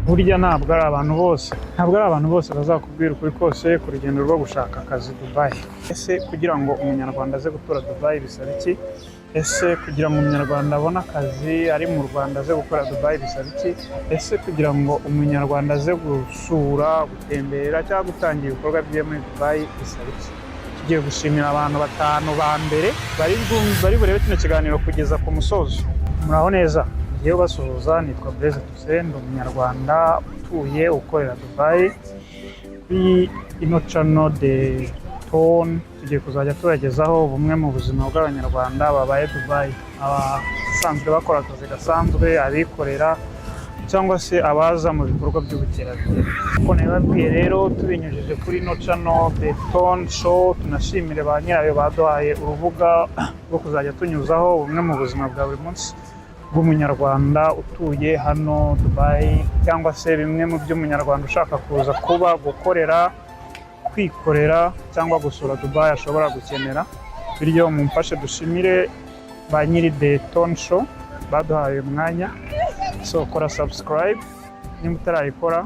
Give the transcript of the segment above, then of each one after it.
burya ntabwo ari abantu bose bazakubwira ukuri kose ku rugendo rwo gushaka akazi Dubai. Ese kugira ngo umunyarwanda aze gutura Dubai bisaba iki? Ese kugira ngo umunyarwanda abone akazi ari mu Rwanda aze gukora Dubai bisaba iki? Ese kugira ngo umunyarwanda aze gusura, gutembera cyangwa gutangira ibikorwa bye muri Dubai bisaba iki? Tugiye gushimira abantu 5 ba mbere bari burebe kino kiganiro kugeza ku musozo. Muraho neza, ngiye basuhuza, nitwa Babigezeho, ndi umunyarwanda utuye ukorera Dubai. Kuri ino channel de tone tugiye kuzajya tubagezaho bumwe mu buzima bw'abanyarwanda babaye Dubai, abasanzwe bakora akazi gasanzwe, abikorera cyangwa se abaza mu bikorwa by'ubukerarugendo. Uko nabibabwiye rero, tubinyujije kuri ino channel de tone show, tunashimire ba nyirayo baduhaye urubuga rwo kuzajya tunyuzaho bumwe mu buzima bwa buri munsi bw'umunyarwanda utuye hano Dubai, cyangwa se bimwe mu by'umunyarwanda ushaka kuza kuba, gukorera, kwikorera cyangwa gusura Dubai ashobora gukenera. Bityo mumfashe dushimire ba nyiri de tone show baduhaye umwanya. So kora subscribe nimba utarayikora,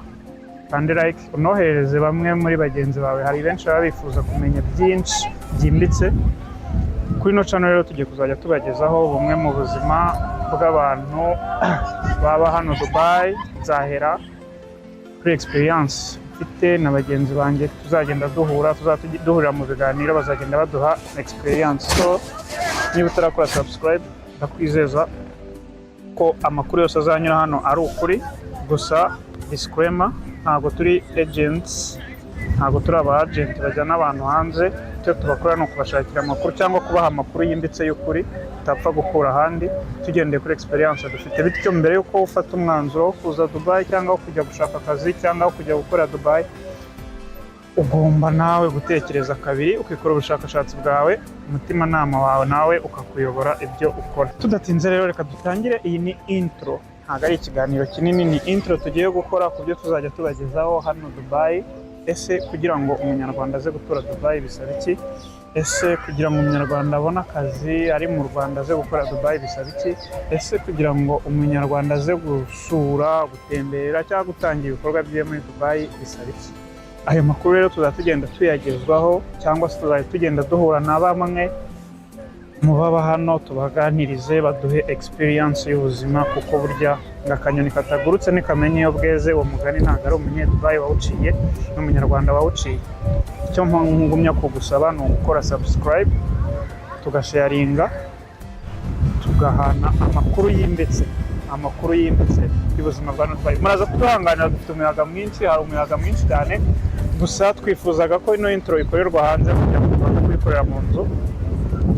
kandi like, unohereze bamwe muri bagenzi bawe. Hari benshi baba bifuza kumenya byinshi byimbitse. Kuri ino channel rero tugiye kuzajya tubagezaho bumwe mu buzima bw'abantu baba hano Dubai. Nzahera kuri experience mfite na bagenzi banjye, tuzagenda duhurira mu biganiro, bazagenda baduha experience. So niba utarakora subscribe, ndakwizeza ko amakuru yose azanyura hano ari ukuri. Gusa disclaimer, ntabwo turi agents, ntabwo turi aba agent bajyana abantu hanze. Icyo tubakora ni ukubashakira amakuru cyangwa kubaha amakuru yimbitse y'ukuri utapfa gukura ahandi, tugendeye kuri experience dufite. Bityo mbere yuko ufata umwanzuro wo kuza Dubai cyangwa kujya gushaka akazi cyangwa kujya gukora Dubai, ugomba nawe gutekereza kabiri, ukikora ubushakashatsi bwawe, umutimanama wawe nawe ukakuyobora ibyo ukora. Tudatinze rero, reka dutangire. Iyi ni intro, ntabwo ari ikiganiro kinini, ni intro tugiye gukora ku byo tuzajya tubagezaho hano Dubai. Ese kugira ngo umunyarwanda aze gutura Dubai bisaba iki? Ese kugira ngo umunyarwanda abone akazi ari mu Rwanda aze gukora Dubai bisaba iki? Ese kugira ngo umunyarwanda aze gusura, gutembera cyangwa gutangira ibikorwa bye muri Dubai bisaba iki? Ayo makuru rero tuzatugenda tuyagezwaho, cyangwa se tuzajya tugenda duhura na bamwe mu baba hano, tubaganirize, baduhe experience y'ubuzima, kuko burya ngakanyoni katagurutse nikamenya iyo bweze. Uwo mugani ntabwo ari umunye-Dubai wawuciye, n'umunyarwanda wawuciye. Icyo ngumya kugusaba ni ugukora subscribe, tugasharinga, tugahana amakuru yimbitse y'ubuzima bwa Dubai. Muraza kuduhanganira, dufite umuyaga mwinshi, hari umuyaga mwinshi cyane. Gusa twifuzaga ko ino intro ikorerwa hanze kugira ngo tubanze kuyikorera mu nzu.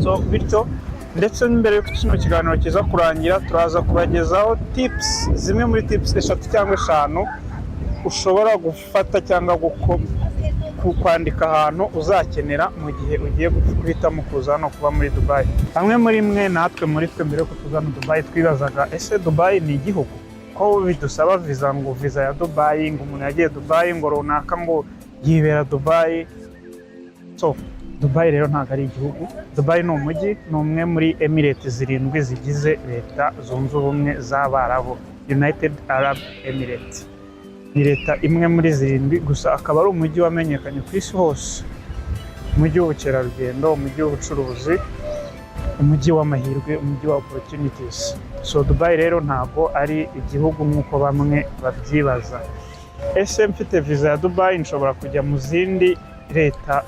So bityo, ndetse mbere y'uko kino kiganiro kiza kurangira, turaza kubagezaho tips, zimwe muri tips 3 cyangwa 5 ushobora gufata cyangwa kwandika ahantu uzakenera mu gihe ugiye guhitamo kuza hano kuba muri Dubai. Bamwe muri mwe, natwe muri twe, mbere y'uko tuza hano Dubai twibazaga, ese Dubai ni igihugu? Ko bidusaba visa, ngo visa ya Dubai, ngo umuntu yagiye Dubai, ngo runaka ngo yibera Dubai. So Dubai rero ntabwo ari igihugu. Dubai ni umujyi, ni umwe muri Emirates 7 zigize Leta Zunze Ubumwe z'Abarabu, United Arab Emirates. Ni leta imwe muri 7 gusa, akaba ari umujyi wamenyekanye ku isi hose, umujyi w'ubukerarugendo, umujyi w'ubucuruzi, umujyi w'amahirwe, umujyi wa opportunities. So Dubai rero ntabwo ari igihugu nk'uko bamwe babyibaza. Ese mfite visa ya Dubai nshobora kujya mu zindi leta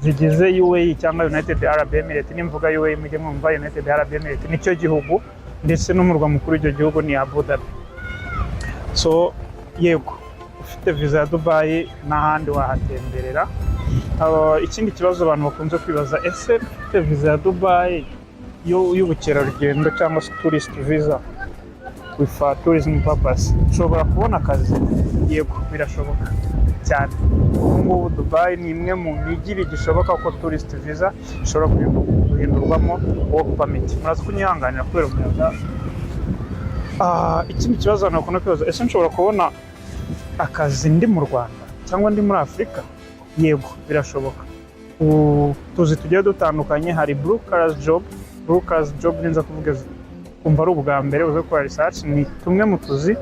zigize UAE cyangwa United Arab Emirates? Nimvuga UAE mujye mwumva United Arab Emirates nicyo gihugu, ndetse n'umurwa mukuru w'icyo gihugu ni Abu Dhabi. So yego, ufite visa ya Dubai n'ahandi wahatemberera. Ikindi kibazo abantu bakunze kwibaza, ese ufite visa ya Dubai y'ubukerarugendo cyangwa tourist visa with tourism purpose, ushobora kubona akazi? Yego, birashoboka cyane. Ubu Dubai ni imwe mu mijyi bigishoboka ko tourist visa ishobora guhindurwamo work permit. Muraza kunyihanganira kubera umuyaga. Ikindi kibazo abantu bakunda kwibaza, ese nshobora kubona akazi ndi mu Rwanda cyangwa ndi muri Afurika? Yego, birashoboka. Tuzi tugiye dutandukanye, hari blue collar job, ninza kuvuga kumva ari ubwa mbere uze gukora research. Ni tumwe mu tuzi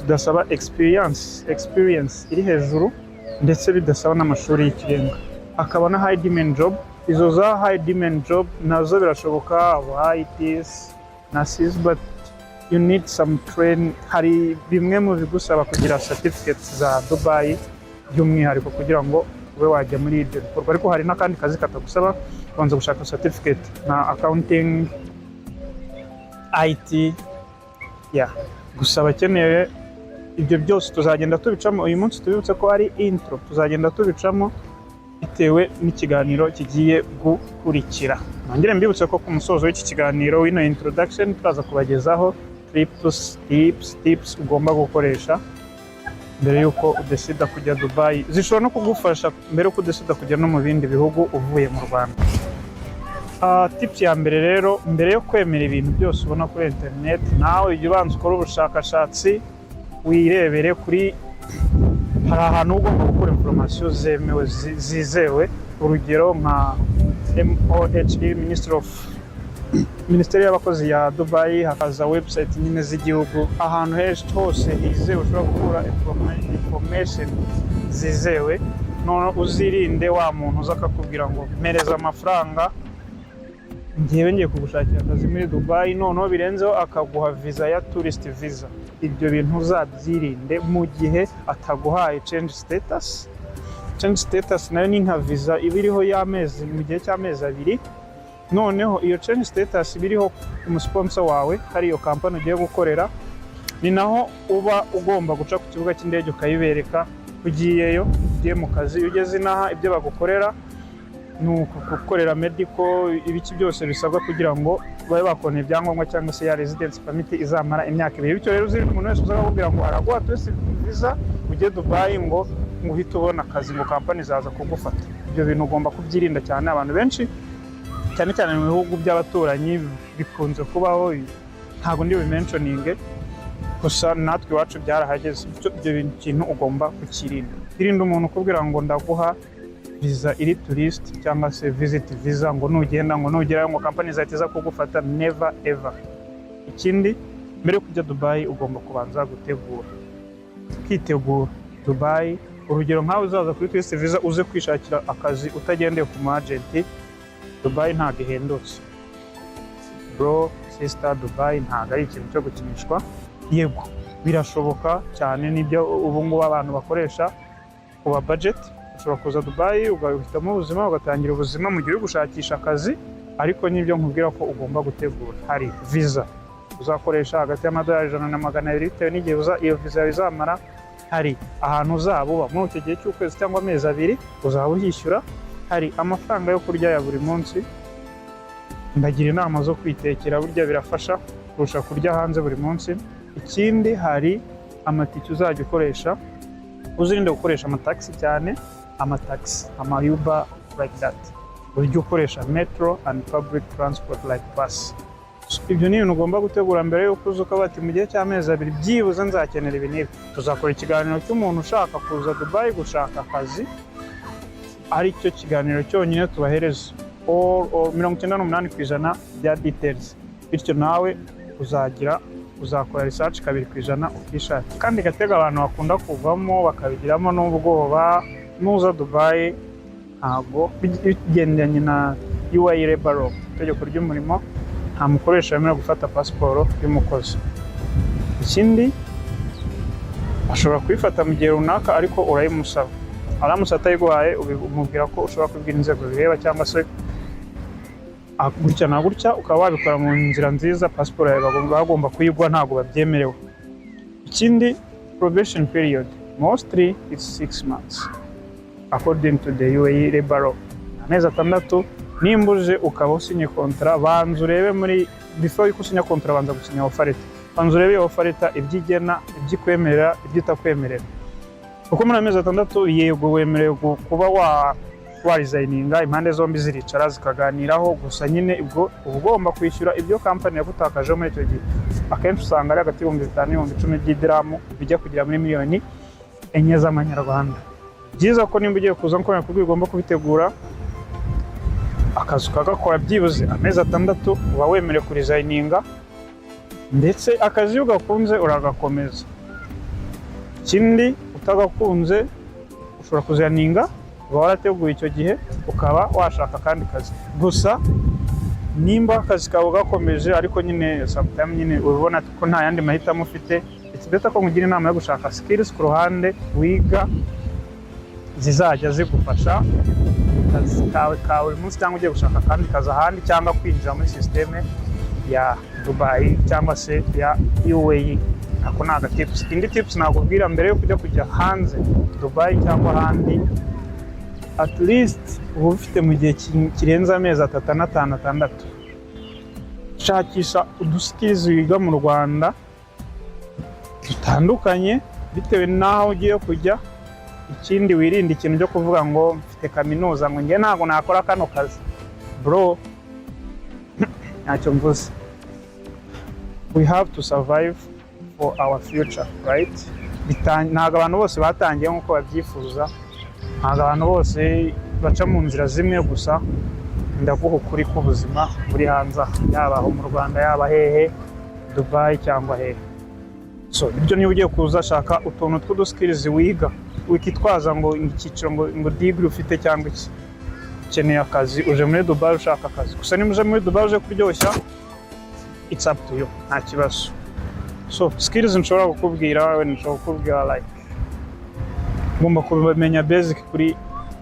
tudasaba experience iri hejuru ndetse bidasaba n'amashuri y'ikirenga. Hakaba na high demand job, izo za high demand job nazo birashoboka ITs nurses, but you need some train. Hari bimwe mu bigusaba kugira certificates za Dubai by'umwihariko kugira ngo ube wajya muri ibyo bikorwa, ariko hari n'akandi kazi katagusaba kubanza gushaka certificate na accounting, IT, gusa abakeneye ibyo byose tuzagenda tubicamo. Uyu munsi tubibutse ko ari intro, tuzagenda tubicamo bitewe n'ikiganiro kigiye gukurikira. Nongere mbibutse ko ku musozo w'iki kiganiro wino introduction turaza kubagezaho tips ugomba gukoresha mbere yuko udesida kujya Dubai, zishobora no kugufasha mbere yuko udesida kujya no mu bindi bihugu uvuye mu Rwanda. Tips ya mbere rero, mbere yo kwemera ibintu byose ubona kuri internet, nawe ujye ubanza ukora ubushakashatsi, wirebere kuri hari ahantu ugomba gukora information zemewe zizewe, urugero nka MOHE, Minisiteri y'abakozi ya Dubai, hakaza website nyine z'igihugu, ahantu henshi hose hizewe ushobora gukura information zizewe. None uzirinde wa muntu uza akakubwira ngo mpereza amafaranga ngiye ngiye kugushakira akazi muri Dubai, noneho birenzeho akaguha visa ya tourist visa. Ibyo bintu uzabyirinde mu gihe ataguhaye change status. Change status nayo ni nka visa ibiriho y'amezi mu gihe cy'amezi 2. Noneho iyo change status ibiriho umusponsor wawe hari iyo company ugiye gukorera, ni naho uba ugomba guca ku kibuga cy'indege ukayibereka ugiyeyo, ugiye mu kazi, ugeze inaha ibyo bagukorera nuko gukorera medical, ibiki byose bisabwa kugira ngo babe bakona ibyangombwa cyangwa se ya residence permit izamara imyaka 2. Bityo rero uzirinde umuntu wese uzakubwira ngo araguha tourist visa ujye Dubai ngo uhite ubona akazi ngo company zaza kugufata. Ibyo bintu ugomba kubyirinda cyane. Abantu benshi cyane cyane mu bihugu by'abaturanyi bikunze kubaho, ntago ndi bimentioning, gusa natwe iwacu byarahageze. Ibyo bintu ugomba kukirinda. Irinda umuntu ukubwira ngo ndaguha visa iri tourist cyangwa se visit visa ngo nugenda ngo nugerayo ngo company zahita kugufata, never ever. Ikindi, mbere yo kujya Dubai ugomba kubanza gutegura, ukitegura Dubai. Urugero nkawe uzaza kuri tourist visa uze kwishakira akazi utagendeye ku agent, Dubai ntabwo ihendutse bro, sister. Dubai ntabwo ari ikintu cyo gukinishwa. Yego birashoboka cyane, nibyo ubu ngubu abantu bakoresha kuba budget. Ushobora kuza Dubai ugahitamo ubuzima, ugatangira ubuzima mu gihe uri gushakisha akazi, ariko nibyo nkubwira ko ugomba gutegura. Hari visa uzakoresha hagati y'amadolari 100 na 200 bitewe n'igihe iyo visa izamara. Hari ahantu uzaba uba muri icyo gihe cy'ukwezi cyangwa amezi 2 uzaba uhishyura. Hari amafaranga yo kurya ya buri munsi. Ndagira inama zo kwitekera, burya birafasha kurusha kurya hanze buri munsi. Ikindi, hari amatike uzajya ukoresha, uzirinde gukoresha amataxi cyane, ama-Uber like that. Ujye ukoresha metro and public transport like bus. Ibyo ni ibintu ugomba gutegura mbere yuko uzuka bati mu gihe cy'amezi 2 byibuze nzakenera ibi n'ibi. Tuzakora ikiganiro cy'umuntu ushaka kuza Dubai gushaka akazi, ari cyo kiganiro cyonyine tubahereza 98% bya details. Bityo nawe uzakora research 2% ukishaka. Kandi gatega abantu bakunda kuvamo bakabigiramo n'ubwoba. Nuza Dubai ntabwo bigendanye na UAE labor law, itegeko ry'umurimo, nta mukoresha wemerewe gufata pasiporo y'umukozi. Ikindi, ashobora kuyifata mu gihe runaka ariko urayimusaba. Aramutse atayiguhaye umubwira ko ushobora kubwira inzego bireba, cyangwa se gutya na gutya ukaba wabikora mu nzira nziza. Pasiporo yawe bagomba kuyigwa, ntabwo babyemerewe. Ikindi, probation period mostly it's 6 months according to the UAE labor law. Amezi 6. Nimbuje ukaba usinye kontra, banza urebe muri before yuko usinya kontra, banza gusinya offer letter. Banza urebe offer letter ibyigena, ibyikwemerera, ibyitakwemerera. Uko muri amezi 6 yego wemerewe kuba wa resigninga, impande zombi ziricara zikaganiraho. Gusa nyine ubwo ugomba kwishyura ibyo company yakutakaje muri icyo gihe. Akenshi usanga ari hagati y'ibihumbi 5 n'ibihumbi 10 by'idiramu, bijya kugira muri miliyoni 4 z'amanyarwanda. Byiza ko nimba ugiye kuza nko nakubwiye ugomba kubitegura akazi kagakora byibuze amezi 6, uba wemerewe kurisigninga, ndetse akazi ugakunze uragakomeza. ikindi utagakunze ushobora kuzaninga uba warateguye icyo gihe ukaba washaka kandi kazi. Gusa nimba akazi kawe gakomeje ariko nyine sometimes nyine ubona ko nta yandi mahitamo ufite, it's better ko mugira inama yo gushaka skills ku ruhande wiga zizajya zigufasha akazi kawe ka buri munsi, cyangwa ugiye gushaka kandi kazi ahandi, cyangwa kwinjira muri systeme ya Dubai cyangwa se ya UAE. Ako ni agatips. Indi tips nakubwira mbere yo kujya hanze Dubai cyangwa ahandi, at least uba ufite mu gihe kirenze amezi 3 na 5 shakisha uduskills wiga mu Rwanda dutandukanye bitewe n'aho ugiye kujya. Ikindi wirinde ikintu cyo kuvuga ngo mfite kaminuza ngo ngiye ntago nakora kano kazi, bro. Ntacyo mvuze. We have to survive for our future, right? Ntago abantu bose batangiye nkuko babyifuza, ntago abantu bose baca mu nzira zimwe. Gusa ndaguha ukuri k'ubuzima buri hanze, yaba aho mu Rwanda, yaba hehe, Dubai cyangwa hehe. So ibyo niba ugiye kuza shaka utuntu tw'uduskills wiga, wikitwaza ngo icyiciro ngo degree ufite cyangwa iki, ukeneye akazi, uje muri Dubai ushaka akazi. Gusa niba uje muri Dubai uje kuryoshya, it's up to you, nta kibazo. So skills nshobora kukubwira wewe, nshobora kukubwira like ugomba kumenya basic kuri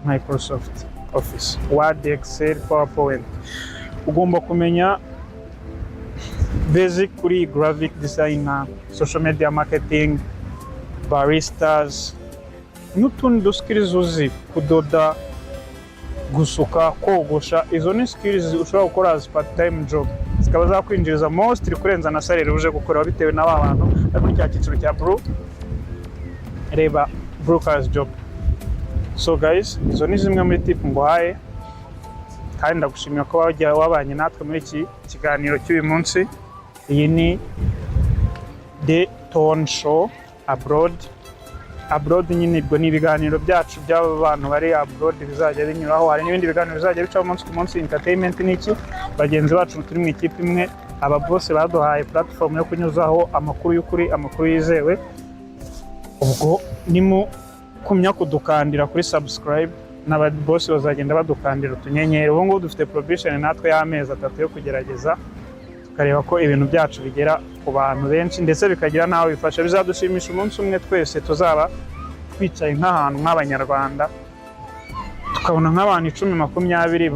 Microsoft Office, Word, Excel, PowerPoint. Ugomba kumenya basic kuri graphic designer, social media marketing, baristas, n'utundi duskills uzi kudoda, gusuka, kogosha. Izo ni skills ushobora gukora as part time job, zikaba zakwinjiriza mostly kurenza na salary uje gukora bitewe n'aba bantu ari muri cya cyiciro cya reba brokers job. So guys, izo ni zimwe muri tip nguhaye, kandi ndagushimira ko wabanye natwe muri iki kiganiro cy'uyu munsi. Iyi ni The Tone Show abroad nyine ibwo ni ibiganiro byacu by'abantu bari abroad bizajya binyuraho. Hari n'ibindi biganiro bizajya bicaho umunsi ku munsi, entertainment n'iki. Bagenzi bacu turi mu ikipe imwe, aba boss baduhaye platform yo kunyuzaho amakuru y'ukuri, amakuru yizewe. Ubwo nimu kumya kudukandira kuri subscribe, n'aba boss bazagenda badukandira utunyenyeri. Ubu ngubu dufite probation natwe y'amezi 3 yo kugerageza tukareba ko ibintu byacu bigera ku bantu benshi, ndetse bikagira naho bifasha. Bizadushimisha umunsi umwe twese tuzaba twicaye nk'ahantu nk'abanyarwanda, tukabona nk'abantu 10-20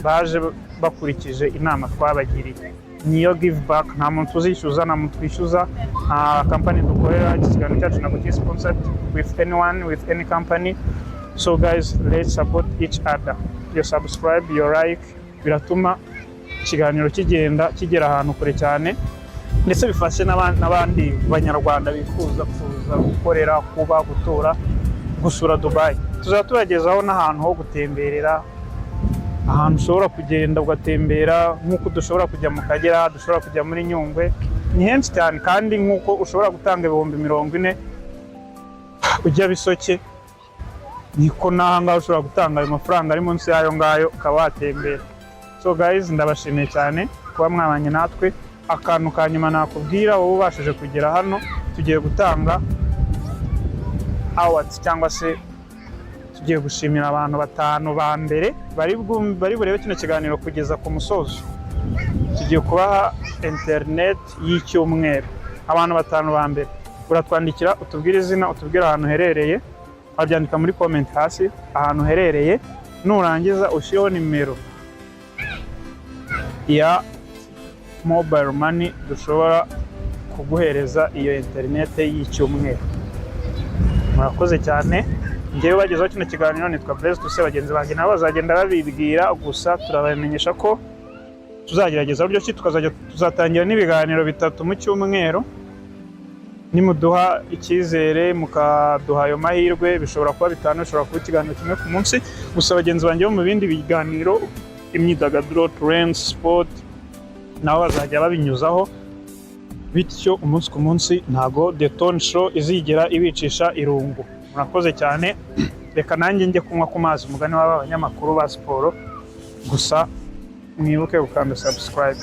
baje bakurikije inama twabagiriye. Niyo give back, nta muntu uzishyuza, nta muntu twishyuza. Company dukorera iki kiganiro cyacu ntabwo kiri sponsored with anyone, with any company. So guys, let's support each other. Your subscribe, your like biratuma ikiganiro kigera ahantu kure cyane, ndetse bifashe n'abandi banyarwanda bifuza kuza gukorera, kuba, gutura, gusura Dubai. Tubagezaho n'ahantu ho gutemberera, ahantu ushobora kugenda ugatembera, nk'uko dushobora kujya mu Kagera, dushobora kujya muri Nyungwe. Ni henshi cyane, kandi nk'uko ushobora gutanga 40,000 ujya Bisoke, niko n'ahangaha ushobora gutanga ayo mafaranga ari munsi y'ayo ngayo ukaba watembera. So guys, ndabashimiye cyane kuba mwabanye natwe. Akantu ka nyuma nakubwira, wowe ubashije kugera hano, tugiye gutanga awards cyangwa se tugiye gushimira abantu 5 ba mbere bari burebe kino kiganiro kugeza ku musozo. Tugiye kubaha internet y'icyumweru. Abantu 5 ba mbere uratwandikira, utubwire izina, utubwire ahantu herereye, wabyandika muri comment hasi ahantu herereye, nurangiza ushiho nimero ya mobile money dushobora kuguhereza iyo internet y'icyumweru. Murakoze cyane. Ngewe bagezeho kino kiganiro nitwa Blaise Tuse, bagenzi banjye nabo bazagenda babibwira. Gusa turabamenyesha ko tuzagerageza uburyo ki tuzatangira n'ibiganiro 3 mu cyumweru. Nimuduha icyizere mukaduha ayo mahirwe, bishobora kuba 5, bishobora kuba ikiganiro kimwe ku munsi. Gusa bagenzi banjye bo mu bindi biganiro, imyidagaduro, trends, sport, nabo bazajya babinyuzaho, bityo umunsi ku munsi ntago The Tone Show izigera ibicisha irungu. Murakoze cyane. Reka nanjye njye kunywa ku mazi, umugani w'abanyamakuru ba siporo. Gusa mwibuke gukanda subscribe.